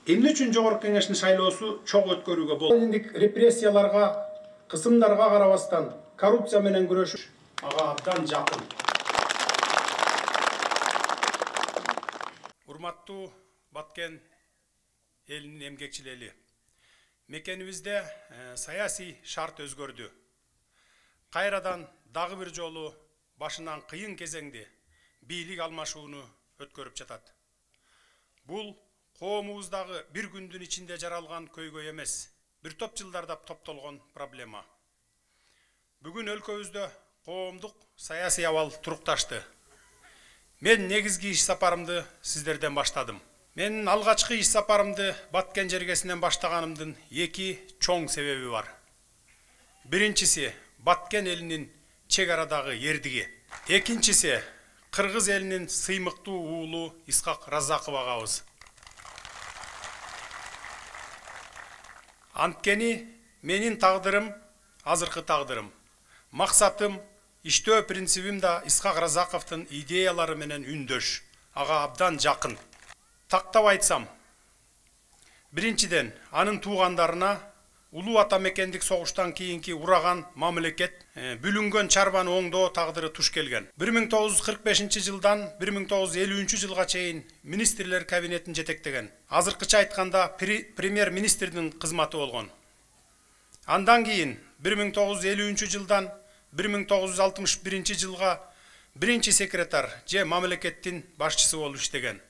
Эмне үчүн жогорку кеңештин шайлоосу чок өткөрүүгө болот? Элдик репрессияларга, кысымдарга карабастан коррупция менен күрөшүш ага абдан жакын. Урматтуу Баткен элинин эмгекчил эли. Мекенибизде саясий шарт өзгөрдү. Кайрадан дагы бир жолу башынан кыйын кезеңди бийлик алмашууну өткөрүп жатат. Бул коомубуздагы бир күндүн ичинде жаралган көйгөй эмес, бир топ жылдардап топтолгон проблема. Бүгүн өлкөбүздө коомдук саясий абал турукташты. Мен негизги иш сапарымды сиздерден баштадым. Мен алгачкы иш сапарымды Баткен жергесинен баштаганымдын эки чоң себеби бар. Биринчиси Баткен элинин чек арадагы эрдиги. Экинчиси Кыргыз элинин сыймыктуу уулу Исхак Разаков агабыз. Анткени менин тагдырым азыркы тагдырым. Максатым, иштөө принцибим да Исхак Разаковдун идеялары менен үндөш, ага абдан жакын. Тактап айтсам, биринчиден анын туугандарына улуу ата мекендик согуштан кийинки ураган мамлекет бүлүнгөн чарбаны оңдоо тагдыры туш келген. 1945 жылдан 1953 жылга чейин министрлер кабинетин жетектеген. Азыркыча айтканда премьер-министрдин кызматы болгон. Андан кийин 1953 жылдан 1961 жылга биринчи секретарь же мамлекеттин башчысы болуп иштеген.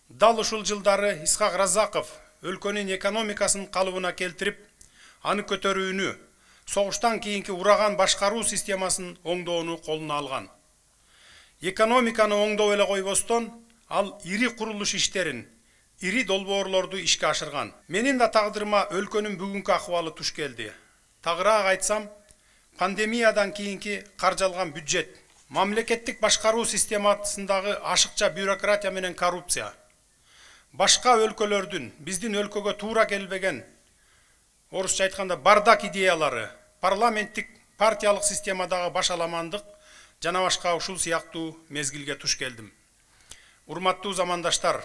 Дал ушул жылдары Исхак Разаков өлкөнүн экономикасын калыбына келтирип, аны көтөрүүнү, согуштан кийинки ураган башкаруу системасын оңдоону колуна алган. Экономиканы оңдоп эле койбостон, ал ири курулуш иштерин, ири долбоорлорду ишке ашырган. Менин да тагдырыма өлкөнүн бүгүнкү акыбалы туш келди. Тагыраак айтсам, пандемиядан кийинки каржалган бюджет, мамлекеттик башкаруу системасындагы ашыкча бюрократия менен коррупция, башка өлкөлөрдүн биздин өлкөгө туура келбеген, орусча айтканда бардак идеялары, парламенттик партиялык системадагы башаламандык жана башка ушул сыяктуу мезгилге туш келдим. Урматтуу замандаштар,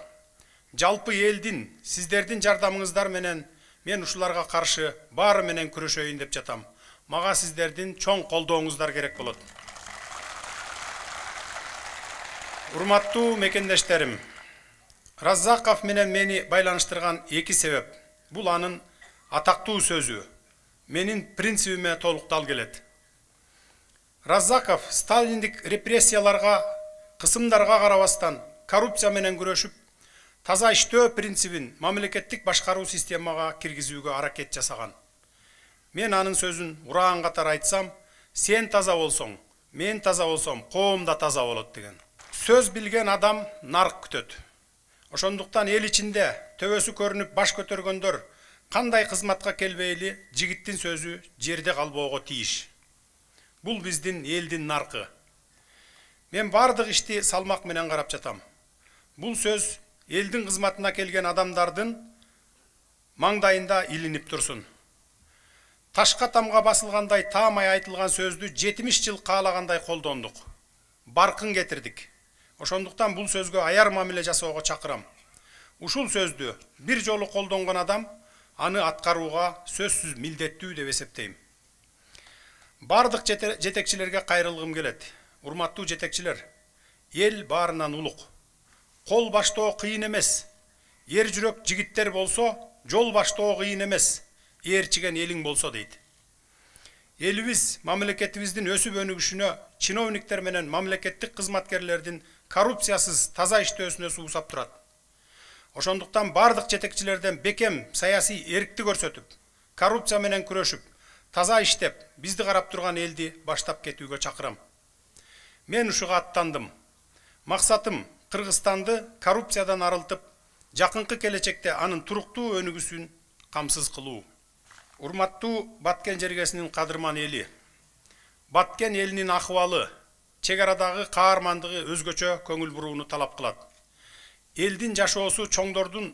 жалпы элдин, сиздердин жардамыңыздар менен мен ушуларга каршы баары менен күрөшөйүн деп жатам. Мага сиздердин чоң колдооңуздар керек болот. Урматтуу мекендештерим, Разаков менен мени байланыштырган эки себеп. Бул анын атактуу сөзү, менин принцибиме толуктал келет. Разаков сталиндик репрессияларга, кысымдарга карабастан коррупция менен күрөшүп, таза иштөө принцибин мамлекеттик башкаруу системага киргизүүгө аракет жасаган. Мен анын сөзүн ураган катар айтсам, сен таза болсоң, мен таза болсом, коом да таза болот деген. Сөз билген адам нарк күтөт. Ошондуктан эл ичинде төбөсү көрүнүп баш көтөргөндөр кандай кызматка келбейли жигиттин сөзү жерде калбоого тийиш. Бул биздин элдин наркы. Мен бардык ишти салмак менен карап жатам. Бул сөз элдин кызматына келген адамдардын маңдайында илинип турсун. Ташка тамга басылгандай таамай айтылган сөздү 70 жыл каалагандай колдондук. Баркын кетирдик. Ошондуктан бул сөзгө аяр мамиле жасоого чакырам. Ушул сөздү бир жолу колдонгон адам аны аткарууга сөзсүз милдеттүү деп эсептейм. Бардык жетекчилерге кайрылгым келет. Урматтуу жетекчилер, эл баарынан улук. Кол баштоо кыйын эмес. Ер жүрөк жигиттер болсо, жол баштоо кыйын эмес. Ээрчиген элиң болсо дейт. Элибиз мамлекетибиздин өсүп өнүгүшүнө чиновниктер менен мамлекеттик кызматкерлердин коррупциясыз таза иштөөсүнө суусап турат. Ошондуктан бардык жетекчилерден бекем саясий эркти көрсөтүп, коррупция менен күрөшүп, таза иштеп, бизди карап турган элди баштап кетүүгө чакырам. Мен ушуга аттандым. Максатым Кыргызстанды коррупциядан арылтып, жакынкы келечекте анын туруктуу өнүгүүсүн камсыз кылуу. Урматтуу Баткен жергесинин кадырман эли. Баткен элинин акыбалы, чек арадагы каармандыгы өзгөчө көңүл бурууну талап кылат. элдин жашоосу чоңдордун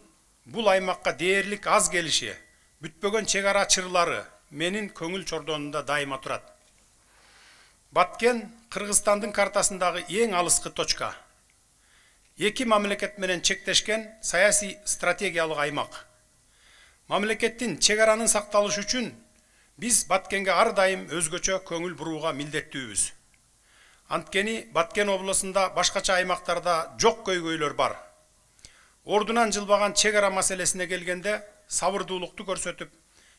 бул аймакка дээрлик аз келиши, бүтпөгөн чек ара чырлары менин көңүл чордонунда дайыма турат. Баткен Кыргызстандын картасындагы эң алыскы точка. Эки мамлекет менен чектешкен саясий стратегиялык аймак. Мамлекеттин чек аранын сакталышы үчүн биз Баткенге ар дайым өзгөчө көңүл бурууга милдеттүүбүз. Анткени Баткен облусунда башкача аймактарда жок көйгөйлөр бар. Ордунан жылбаган чек ара маселесине келгенде сабырдуулукту көрсөтүп,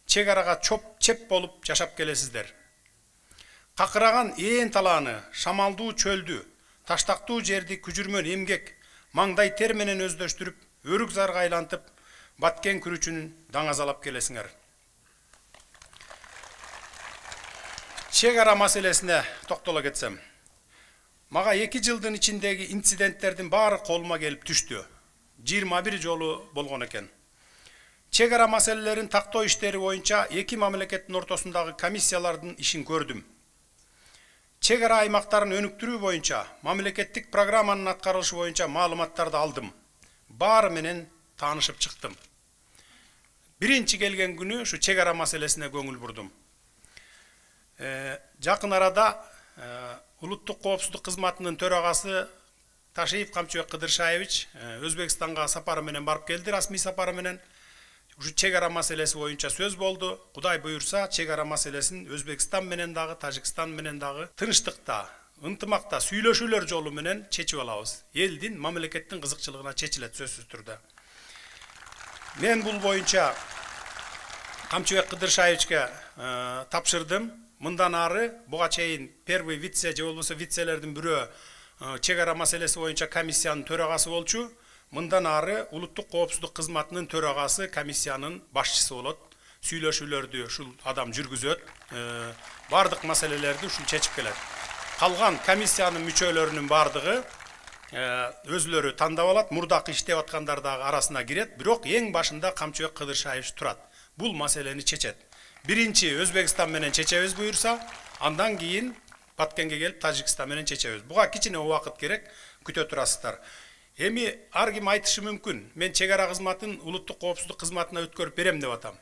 чек арага чеп болуп жашап келесиздер. Какыраган ээн талааны, шамалдуу чөлдү, таштактуу жерди күжүрмөн эмгек, маңдай тер менен өздөштүрүп, өрүк зарга айлантып, Баткен күрүчүн даңазалап келесиңер. Чек ара маселесине токтоло кетсем. Мага 2 жылдын ичиндеги инциденттердин баары колума келип түштү. 21 жолу болгон экен. Чек ара маселелерин тактоо иштери боюнча эки мамлекеттин ортосундагы комиссиялардын ишин көрдүм. Чек ара аймактарын өнүктүрүү боюнча мамлекеттик программанын аткарылышы боюнча маалыматтарды алдым. Баары менен таанышып чыктым. Биринчи келген күнү ушу чек ара маселесине көңүл бурдум. Жакын арада Улуттук коопсуздук кызматынын төрагасы Ташиев Камчыбек Кыдыршаевич Өзбекстанга сапары менен барып келди, расмий сапары менен. Ушу чек ара маселеси боюнча сөз болду. Кудай буюрса, чек ара маселесин Өзбекстан менен дагы, Тажикстан менен дагы тынчтыкта, ынтымакта сүйлөшүүлөр жолу менен чечип алабыз. Элдин, мамлекеттин кызыкчылыгына чечилет сөзсүз түрдө. Мен бул боюнча Камчыбек Кыдыршаевичке тапшырдым. Мындан ары буга чейин первый вице же болбосо вицелердин бирөө чек ара маселеси боюнча комиссиянын төрагасы болчу. Мындан ары Улуттук коопсуздук кызматынын төрагасы комиссиянын башчысы болот. Сүйлөшүүлөрдү ушул адам жүргүзөт. Бардык маселелерди ушул чечип келет. Калган комиссиянын мүчөлөрүнүн бардыгы өзлөрү тандап алат, мурдакы иштеп аткандар дагы арасына кирет, бирок эң башында Камчыбек Кыдыршаевич турат. Бул маселени чечет. Биринчи Өзбекстан менен чечебиз буюрса, андан кийин Баткенге келип Тажикстан менен чечебиз. Буга кичине убакыт керек, күтө турасыздар. Эми ар ким айтышы мүмкүн, мен чек ара кызматын Улуттук коопсуздук кызматына өткөрүп берем деп атам.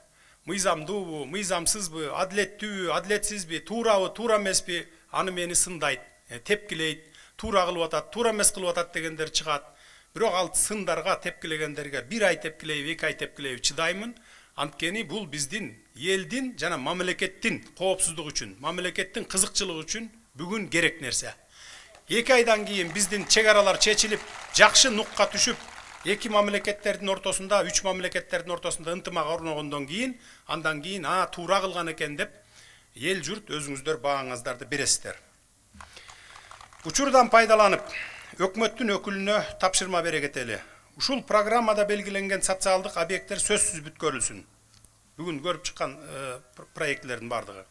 Мыйзамдуубу, мыйзамсызбы, адилеттүүбү, адилетсизби, туурабы, туура эмеспи, аны мени сындайт, тепкилейт, туура кылып атат, туура эмес кылып атат дегендер чыгат. Бирок ал сындарга, тепкилегендерге 1 ай тепкилейби, 2 ай тепкилейби чыдаймын. Анткени бул биздин элдин жана мамлекеттин коопсуздугу үчүн, мамлекеттин кызыкчылыгы үчүн бүгүн керек нерсе. 2 айдан кийин биздин чек аралар чечилип, жакшы нукка түшүп, эки мамлекеттердин ортосунда, 3 мамлекеттердин ортосунда ынтымак орногондон кийин, андан кийин туура кылган экен деп эл журт өзүңүздөр бааңыздарды бересиздер. Учурдан пайдаланып, өкмөттүн өкүлүнө тапшырма бере кетели. Ушул программада белгиленген социалдык объекттер сөзсүз бүткөрүлсүн. Бүгүн көрүп чыккан проектлердин бардыгы.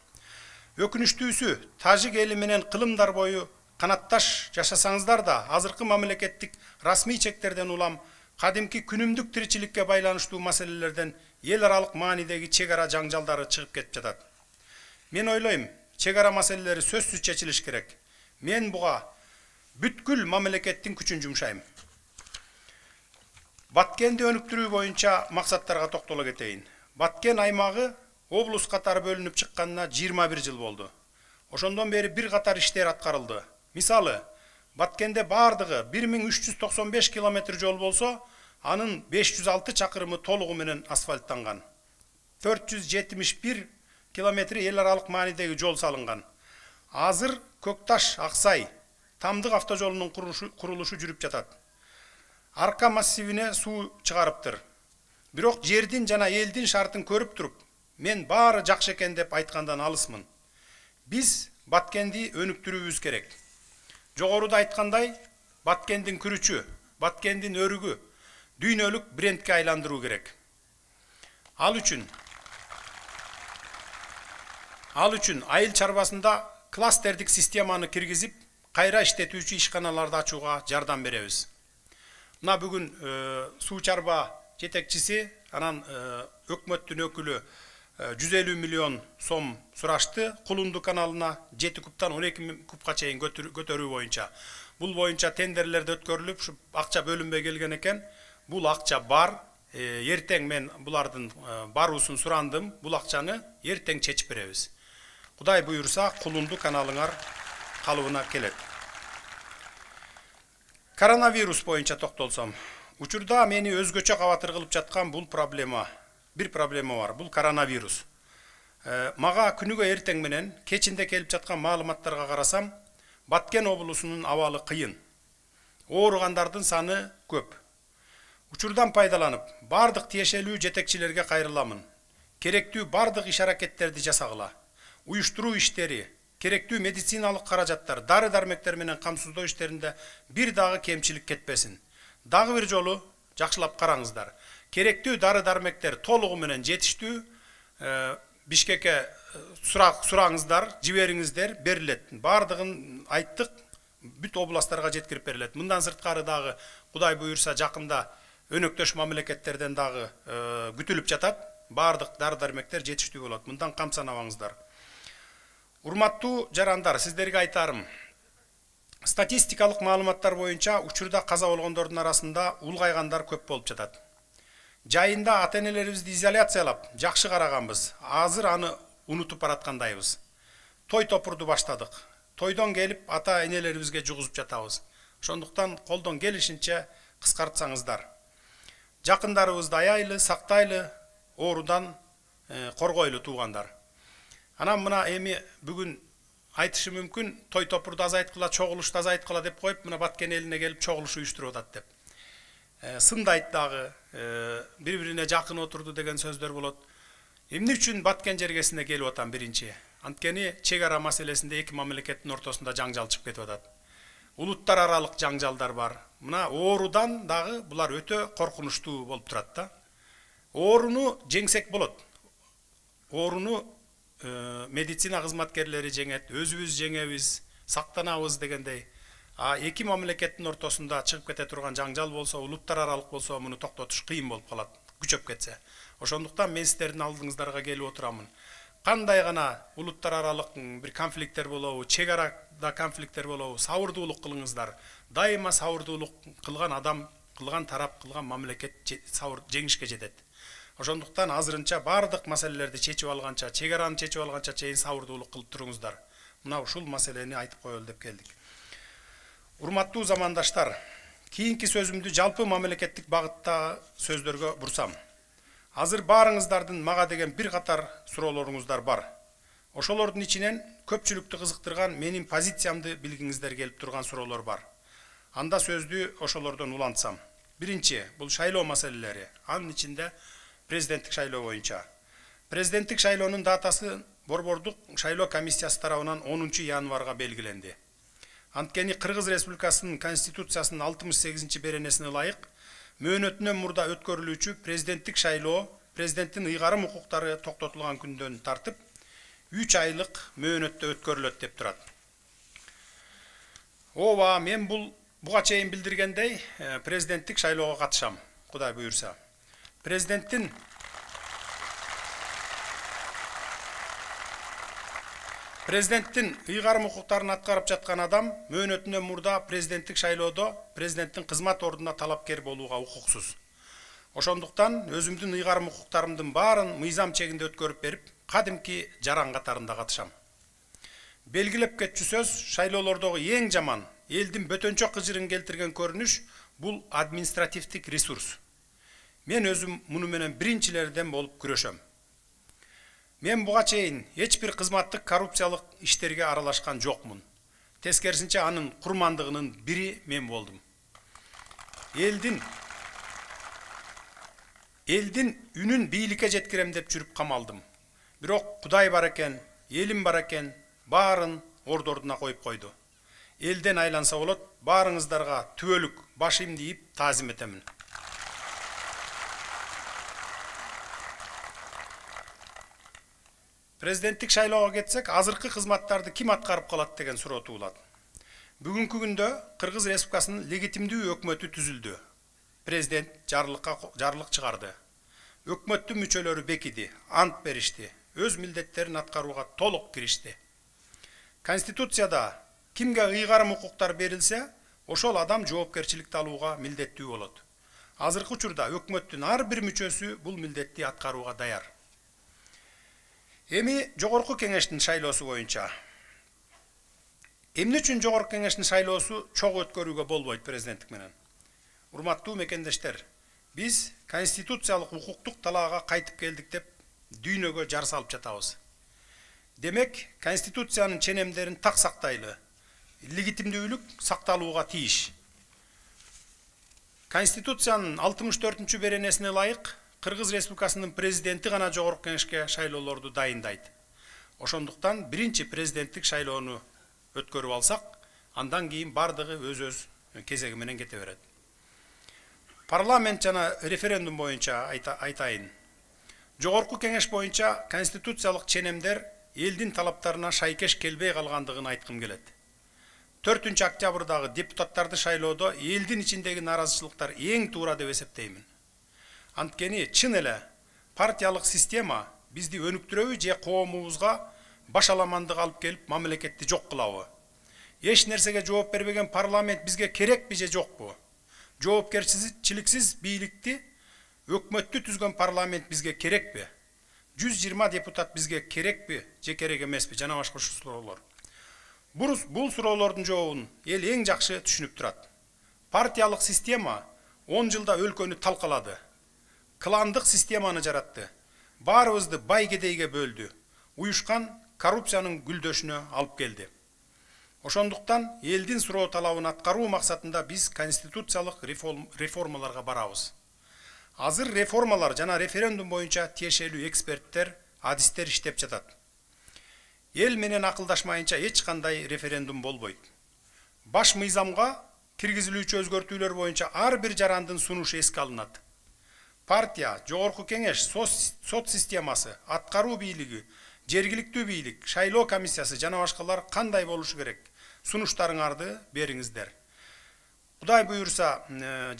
Өкүнүчтүүсү, тажик эли менен кылымдар бою канатташ жашасаңыздар да, азыркы мамлекеттик расмий чектерден улам кадимки күнүмдүк тиричиликке байланыштуу маселелерден эл аралык маанидеги чек ара жаңжалдары чыгып кетип жатат. Мен ойлойм, чек ара маселелери сөзсүз чечилиш керек. Мен буга бүткүл мамлекеттин күчүн жумшайм. Баткенди өнүктүрүү боюнча максаттарга токтоло кетейин. Баткен аймагы облус катары бөлүнүп чыкканына 21 жыл болду. Ошондон бери бир катар иштер аткарылды. Мисалы, Баткенде бардыгы 1395 километр жол болсо, анын 506 чакырымы толугу менен асфальттанган. 471 километри эл аралык маанидеги жол салынган. Азыр Көкташ, Аксай, Тамдык автожолунун курулушу жүрүп жатат. Арка массивине суу чыгарыптыр. Бирок жердин жана элдин шартын көрүп туруп, мен баары жакшы экен деп айткандан алысмын. Биз Баткенди өнүктүрүүбүз керек. Жогоруда айткандай, Баткендин күрүчү, Баткендин өрүгү дүйнөлүк брендке айландыруу керек. Ал үчүн айыл чарбасында кластердик системаны киргизип, кайра иштетүүчү ишканаларды ачууга жардам беребиз. Мына бүгүн суу чарба жетекчиси, анан өкмөттүн өкүлү 150 миллион сом сурашты Кулунду каналына 7 кубтан 12 кубка чейин көтөрүү боюнча. Бул боюнча тендерлерди өткөрүлүп, акча бөлүнбөй келген экен. Бул акча бар. Эртең мен булардын баруусун сурандым. Бул акчаны эртең чечип беребиз. Кудай буйурса, Кулунду каналыңар калыбына келет. Коронавирус боюнча токтолсом. Учурда мени өзгөчө кабатыр кылып жаткан бул проблема. Бир проблема бар. Бул коронавирус. Мага күнүгө эртең менен кечинде келип жаткан маалыматтарга карасам, Баткен облусунун абалы кыйын. Ооругандардын саны көп. Учурдан пайдаланып, бардык тиешелүү жетекчилерге кайрыламын. Керектүү бардык иш-аракеттерди жасагыла. Уюштуруу иштери, керектүү медициналык каражаттар, дары-дармектер менен камсыздоо иштеринде бир дагы кемчилик кетпесин. Дагы бир жолу жакшылап караңыздар. Керектүү дары-дармектер толугу менен жетиштүү, Бишкекке сураңыздар, жибериңиздер, берилет. Бардыгын айттык, бүт областтарга жеткирип берилет. Мындан сырткары дагы Кудай буйурса жакында өнөктөш мамлекеттерден дагы күтүлүп жатат. Бардык дары-дармектер жетиштүү болот. Мындан камсанабаңыздар. Урматтуу жарандар, сиздерге айтарым. Статистикалык маалыматтар боюнча учурда каза болгондордун арасында улгайгандар көп болуп жатат. Жайында ата-энелерибизди изоляциялап, жакшы караганбыз. Азыр аны унутуп бараткандайбыз. Той топурду баштадык. Тойдон келип ата-энелерибизге жугузуп жатабыз. Ошондуктан колдон келишинче кыскартсаңыздар. Жакындарыбызды аяйлы, сактайлы, оорудан коргойлу туугандар. Анан мына эми бүгүн айтышы мүмкүн, той топурду азайткыла, чогулушту азайткыла деп коюп, мына Баткен элине келип чогулуш уюштуруп атат деп. Сындайт дагы, бири-бирине жакын отурду деген сөздөр болот. Эмне үчүн Баткен жергесине келип атам биринчи? Анткени чек ара маселесинде эки мамлекеттин ортосунда жаңжал чыгып кетип атат. Улуттар аралык жаңжалдар бар. Мына оорудан дагы булар өтө коркунучтуу болуп турат да. Ооруну жеңсек болот. Ооруну медицина кызматкерлери жеңет, өзүбүз жеңебиз, сактанабыз дегендей. Эки мамлекеттин ортосунда чыгып кете турган жаңжал болсо, улуттар аралык болсо, муну токтотуш кыйын болуп калат, күчөп кетсе. Ошондуктан мен сиздердин алдыңыздарга келип отурамын. Кандай гана улуттар аралык бир конфликттер болобу, чек арада конфликттер болобу, сабырдуулук кылыңыздар. Дайыма сабырдуулук кылган адам, кылган тарап, кылган мамлекет жеңишке жетет. Ошондуктан азырынча бардык маселелерди чечип алганча, чек араны чечип алганча чейин сабырдуулук кылып туруңуздар. Мына ушул маселени айтып коелу деп келдик. Урматтуу замандаштар, кийинки сөзүмдү жалпы мамлекеттик багытта сөздөргө бурсам. Азыр баарыңыздардын мага деген бир катар суроолоруңуздар бар. Ошолордун ичинен көпчүлүктү кызыктырган менин позициямды билгиңиздер келип турган суроолор бар. Анда сөздү ошолордон улантсам. Биринчи, бул шайлоо маселелери. Анын ичинде президенттик шайлоо боюнча. Президенттик шайлоонун датасы Борбордук шайлоо комиссиясы тарабынан 10 январга белгиленди. Анткени Кыргыз Республикасынын Конституциясынын 68 беренесине ылайык мөөнөтүнөн мурда өткөрүлүүчү президенттик шайлоо президенттин ыйгарым укуктары токтотулган күндөн тартып 3 айлык мөөнөттө өткөрүлөт деп турат. Ооба, мен буга чейин билдиргендей президенттик шайлоого катышам, Кудай буйурса. Президенттин ыйгарым укуктарын аткарып жаткан адам мөөнөтүнөн мурда президенттик шайлоодо президенттин кызмат ордуна талапкер болууга укуксуз. Ошондуктан өзүмдүн ыйгарым укуктарымдын баарын мыйзам чегинде өткөрүп берип, кадимки жаран катарында катышам. Белгилеп кетчү сөз, шайлоолордогу эң жаман, элдин бөтөнчө кыжырын келтирген көрүнүш бул административдик ресурс. Мен өзүм муну менен биринчилерден болуп күрөшөм. Мен буга чейин эч бир кызматтык коррупциялык иштерге аралашкан жокмун. Тескерисинче анын курмандыгынын бири мен болдум. Элдин үнүн бийликке жеткирем деп жүрүп камалдым. Бирок Кудай бар экен, элим бар экен, баарын ордуна коюп койду. Элден айланса болот, баарыңыздарга түбөлүк башымды ийип таазим этемин. Президенттик шайлоого кетсек, азыркы кызматтарды ким аткарып калат деген суроо туулат. Бүгүнкү күндө Кыргыз Республикасынын легитимдүү өкмөтү түзүлдү. Президент жарлык чыгарды. Өкмөттүн мүчөлөрү бекиди, ант беришти, өз милдеттерин аткарууга толук киришти. Конституцияда кимге ыйгарым укуктар берилсе, ошол адам жоопкерчиликти алууга милдеттүү болот. Азыркы учурда өкмөттүн ар бир мүчөсү бул милдетти аткарууга даяр. Эми жогорку кеңештин шайлоосу боюнча. Эмне үчүн жогорку кеңештин шайлоосу чогуу өткөрүүгө болбойт президенттик менен? Урматтуу мекендештер, биз конституциялык укуктук талаага кайтып келдик деп дүйнөгө жар салып жатабыз. Демек, конституциянын ченемдерин так сактайлы, легитимдүүлүк сакталууга тийиш. Конституциянын 64-чү беренесине ылайык Кыргыз Республикасынын президенти гана жогорку кеңешке шайлоолорду дайындайт. Ошондуктан биринчи президенттик шайлоону өткөрүп алсак, андан кийин бардыгы өз кезеги менен кете берет. Парламент жана референдум боюнча айтайын. Жогорку кеңеш боюнча конституциялык ченемдер элдин талаптарына шайкеш келбей калгандыгын айткым келет. 4-октябрдагы депутаттарды шайлоодо элдин ичиндеги наразычылыктар эң туура деп эсептеймин. Анткени чын эле партиялык система бизди өнүктүрөбү же коомубузга башаламандык алып келип мамлекетти жок кылабы? Эч нерсеге жооп бербеген парламент бизге керекпи же жокпу? Жоопкерчиликсиз бийликти өкмөттү түзгөн парламент бизге керекпи? 120 депутат бизге керекпи же керек эмеспи? Жана башка суроолор. Бул суроолордун жообун эл эң жакшы түшүнүп турат. Партиялык система 10 жылда өлкөнү талкалады. Кландык системаны жаратты. Баарыбызды бай кедейге бөлдү. Уюшкан коррупциянын гүлдөшүнө алып келди. Ошондуктан элдин суроо талабын аткаруу максатында биз конституциялык реформаларга барабыз. Азыр реформалар жана референдум боюнча тиешелүү эксперттер, адистер иштеп жатат. Эл менен акылдашмайынча эч кандай референдум болбойт. Баш мыйзамга киргизилүүчү өзгөртүүлөр боюнча ар бир жарандын сунушу эске алынат. Партия, жогорку кеңеш, сот системасы, аткаруу бийлиги, жергиликтүү бийлик, шайлоо комиссиясы жана башкалар кандай болушу керек? Сунуштарыңарды бериңиздер. Кудай буюрса,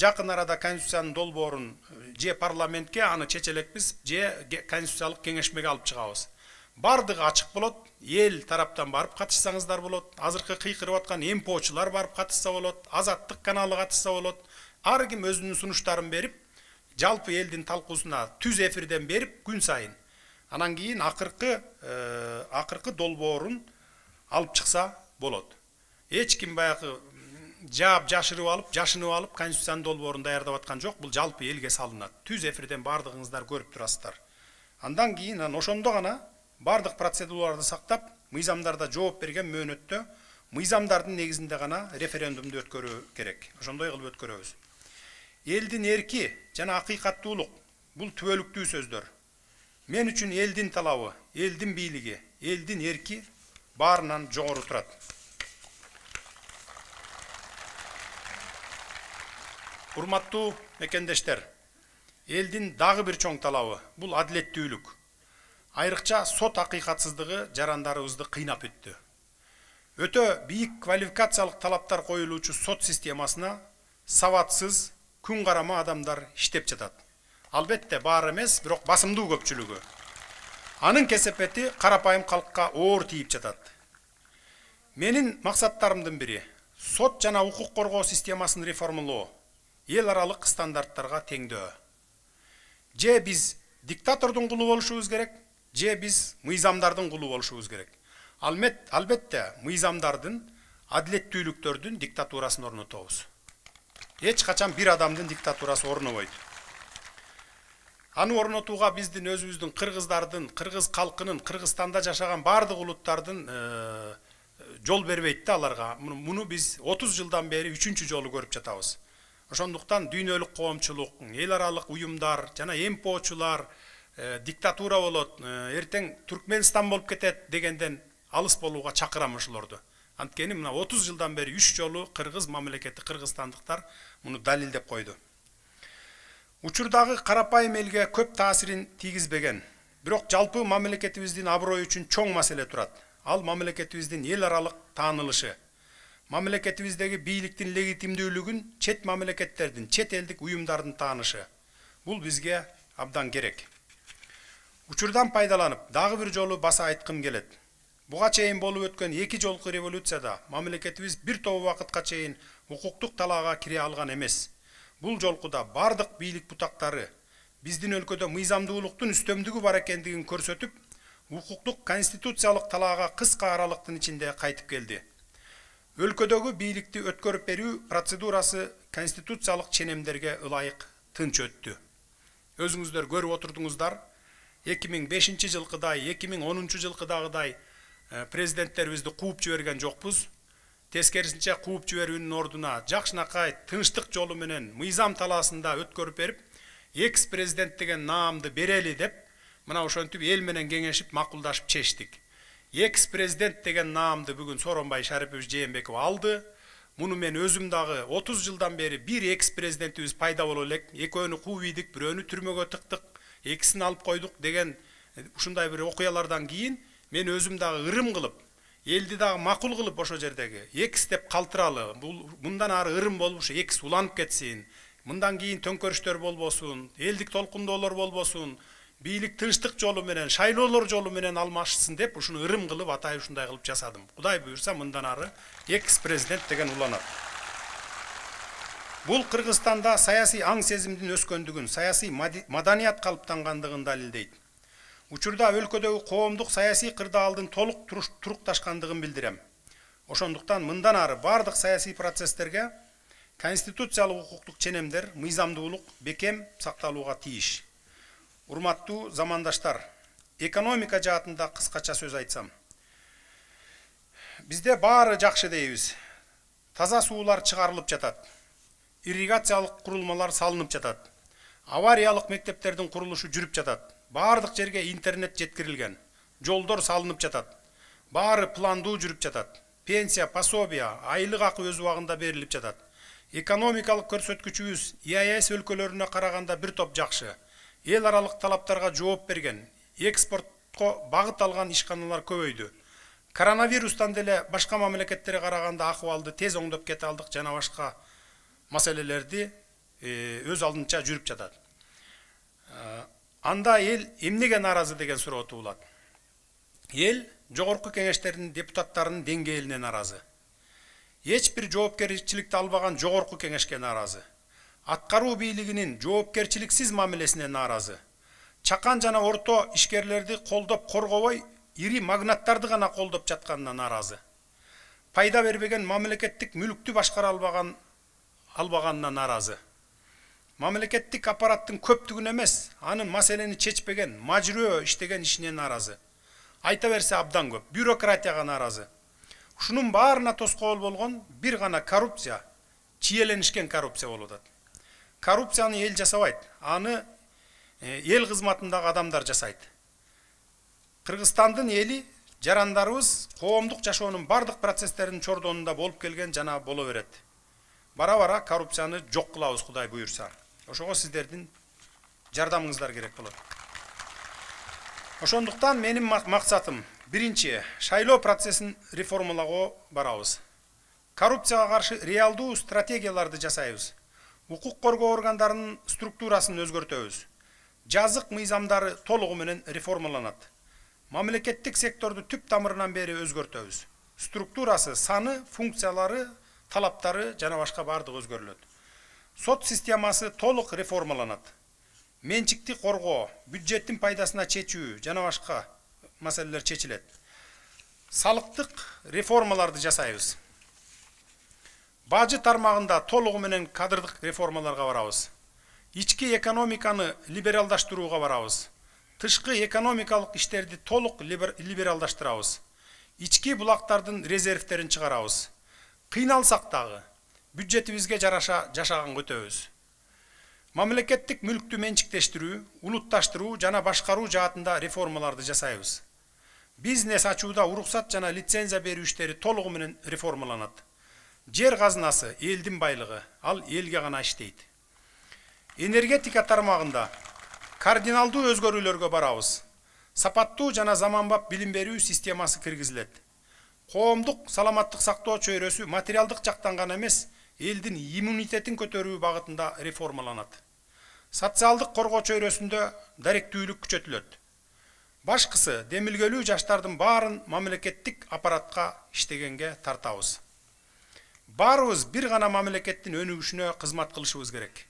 жакын арада конституциянын долбоорун же парламентке аны чечелекпиз, же конституциялык кеңешмеге алып чыгабыз. Бардыгы ачык болот, эл тараптан барып катышсаңыздар болот, азыркы кыйкырып аткан МПОчулар барып катышса болот, Азаттык каналы катышса болот. Ар ким өзүнүн сунуштарын берип, жалпы элдин талкуусуна түз эфирден берип күн сайын. Анан кийин акыркы долбоорун алып чыкса болот. Эч ким баягы жашырып алып, жашынып алып конституциянын долбоорун даярдап аткан жок. Бул жалпы элге салынат. Түз эфирден бардыгыңыздар көрүп турасыздар. Андан кийин ошондо гана бардык процедураларды сактап, мыйзамдарда жооп берген мөөнөттө мыйзамдардын негизинде гана референдумду өткөрүү керек. Ошондой кылып өткөрөбүз. Элдин эрки жана акыйкаттуулук бул түбөлүктүү сөздөр. Мен үчүн элдин талабы, элдин бийлиги, элдин эрки баарынан жогору турат. Урматтуу мекендештер, элдин дагы бир чоң талабы бул адилеттүүлүк. Айрыкча сот акыйкатсыздыгы жарандарыбызды кыйнап өттү. Өтө бийик квалификациялык талаптар коюлуучу сот системасына сабатсыз, күн карама адамдар иштеп жатат. Албетте баары эмес, бирок басымдуу көпчүлүгү. Анын кесепети карапайым калкка оор тийип жатат. Менин максаттарымдын бири сот жана укук коргоо системасын реформалоо, эл аралык стандарттарга теңдөө. Же биз диктатордун кулу болушубуз керек, же биз мыйзамдардын кулу болушубуз керек. Албетте мыйзамдардын, адилеттүүлүктөрдүн диктатурасын орнотобуз. Эч качан бир адамдын диктатурасы орнобойт. Аны орнотууга биздин өзүбүздүн кыргыздардын, кыргыз калкынын, Кыргызстанда жашаган бардык улуттардын жол бербейт да аларга. Муну биз 30 жылдан бери 3-чү жолу көрүп жатабыз. Ошондуктан дүйнөлүк коомчулук, эл аралык уюмдар жана МПОчулар диктатура болот, эртең Түркменстан болуп кетет дегенден алыс болууга чакырам ошолорду. Анткени мына 30 жылдан бери 3 жолу кыргыз мамлекети, кыргызстандыктар муну далилдеп койду. Учурдагы карапайым элге көп таасирин тийгизбеген, бирок жалпы мамлекетибиздин аброю үчүн чоң маселе турат. Ал мамлекетибиздин эл аралык таанылышы. Мамлекетибиздеги бийликтин легитимдүүлүгүн чет мамлекеттердин, чет элдик уюмдардын таанышы. Бул бизге абдан керек. Учурдан пайдаланып, дагы бир жолу баса айткым келет. Буга чейин болуп өткөн 2 жолку революцияда мамлекетибиз бир топ убакытка чейин укуктук талаага кире алган эмес. Бул жолкуда бардык бийлик бутактары биздин өлкөдө мыйзамдуулуктун үстөмдүгү бар экендигин көрсөтүп, укуктук конституциялык талаага кыска аралыктын ичинде кайтып келди. Өлкөдөгү бийликти өткөрүп берүү процедурасы конституциялык ченемдерге ылайык тынч өттү. Өзүңүздөр көрүп отурдуңуздар, 2005 жылкыдай, 2010 жылкыдагыдай президенттерибизди кууп жиберген жокпуз. Тескерисинче кууп жиберүүнүн ордуна жакшынакай тынчтык жолу менен мыйзам талаасында өткөрүп берип, экс-президент деген наамды берели деп, мына ошентип эл менен кеңешип макулдашып чечтик. Экс-президент деген наамды бүгүн Сооронбай Шарипович Жээнбеков алды. Муну мен өзүм дагы 30 жылдан бери бир экс-президентибиз пайда боло элек, экөөнү кууп ийдик, бирөөнү түрмөгө тыктык, экисин алып койдук деген ушундай бир окуялардан кийин мен өзүм дагы ырым кылып, элди дагы макул кылып ошо жердеги экс деп калтыралы, мындан ары ырым болуп ушу экс уланып кетсин, мындан кийин төңкөрүштөр болбосун, элдик толкундоолор болбосун, бийлик тынчтык жолу менен, шайлоолор жолу менен алмашсын деп ушуну ырым кылып атай ушундай кылып жасадым. Кудай буюрса мындан ары экс-президент деген уланат. Бул Кыргызстанда саясий аң сезимдин өскөндүгүн, саясий маданият калыптангандыгын далилдейт. Учурда өлкөдөгү коомдук саясий кырдаалдын толук турукташкандыгын билдирем. Ошондуктан мындан ары бардык саясий процесстерге конституциялык укуктук ченемдер, мыйзамдуулук бекем сакталууга тийиш. Урматтуу замандаштар, экономика жаатында кыскача сөз айтсам. Бизде баары жакшы дейбиз. Таза суулар чыгарылып жатат. Ирригациялык курулмалар салынып жатат. Авариялык мектептердин курулушу жүрүп жатат. Баардык жерге интернет жеткирилген. Жолдор салынып жатат. Баары пландуу жүрүп жатат. Пенсия, пособия, айлык акы өз убагында берилип жатат. Экономикалык көрсөткүчүбүз ИАЭС өлкөлөрүнө караганда бир топ жакшы. Эл аралык талаптарга жооп берген, экспортко багыт алган ишканалар көбөйдү. Коронавирустан деле башка мамлекеттерге караганда акыбалды тез оңдоп кете алдык, жана башка маселелерди өз алдынча жүрүп жатат. Анда эл эмнеге нааразы деген суроо туулат. Эл жогорку кеңештердин депутаттарынын деңгээлине нааразы. Эч бир жоопкерчиликти албаган жогорку кеңешке нааразы. Аткаруу бийлигинин жоопкерчиликсиз мамилесине нааразы. Чакан жана орто ишкерлерди колдоп коргобой, ири магнаттарды гана колдоп жатканына нааразы. Пайда бербеген мамлекеттик мүлктү башкара албаганына нааразы. Мамлекеттик аппараттын көптүгүн эмес, анын маселени чечпеген, мажрөө иштеген ишине нааразы. Айта берсе абдан көп, бюрократияга нааразы. Ушунун баарына тоскоол болгон бир гана коррупция, чиеленишкен коррупция болуп атат. Коррупцияны эл жасабайт, аны эл кызматындагы адамдар жасайт. Кыргызстандын эли, жарандарыбыз коомдук жашоонун бардык процесстеринин чордонунда болуп келген жана боло берет. Бара-бара коррупцияны жок кылабыз, Кудай буюрса. Ошого сиздердин жардамыңыздар керек болот. Ошондуктан менин максатым биринчи, шайлоо процессин реформалагуу барабыз. Коррупцияга каршы реалдуу стратегияларды жасайбыз. Укук коргоо органдарынын структурасын өзгөртөбүз. Жазык мыйзамдары толугу менен реформаланат. Мамлекеттик секторду түп тамырынан бери өзгөртөбүз. Структурасы, саны, функциялары, талаптары жана башка бардыгы өзгөрүлөт. Сот системасы толук реформаланат. Менчикти коргоо, бюджеттин пайдасына чечүү жана башка маселелер чечилет. Салыктык реформаларды жасайбыз. Бажы тармагында толугу менен кадрдык реформаларга барабыз. Ички экономиканы либералдаштырууга барабыз. Тышкы экономикалык иштерди толук либералдаштырабыз. Ички булактардын резервтерин чыгарабыз. Кыйналсак дагы бюджетибизге жараша жашаган өтөбүз. Мамлекеттик мүлктү менчиктештирүү, улутташтыруу жана башкаруу жаатында реформаларды жасайбыз. Бизнес ачууда уруксат жана лицензия берүү иштери толугу менен реформаланат. Жер казынасы элдин байлыгы, ал элге гана иштейт. Энергетика тармагында кардиналдуу өзгөрүүлөргө барабыз. Сапаттуу жана заманбап билим берүү системасы киргизилет. Коомдук саламаттык сактоо чөйрөсү материалдык жактан гана эмес, элдин иммунитетин көтөрүү багытында реформаланат. Социалдык коргоо чөйрөсүндө даректүүлүк күчөтүлөт. Башкысы демилгелүү жаштардын баарын мамлекеттик аппаратка иштегенге тартабыз. Баарыбыз бир гана мамлекеттин өнүгүшүнө кызмат кылышыбыз керек.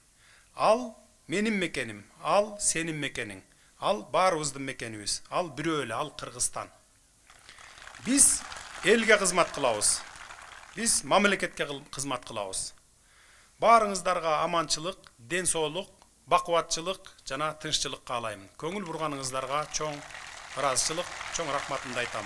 Ал менин мекеним, ал сенин мекениң, ал баарыбыздын мекенибиз, ал бирөө эле, ал Кыргызстан. Биз элге кызмат кылабыз. Биз мамлекетке кызмат кылабыз. Баарыңыздарга аманчылык, ден соолук, бакубатчылык жана тынччылык каалайм. Көңүл бурганыңыздарга чоң ыраазычылык, чоң рахматымды айтам.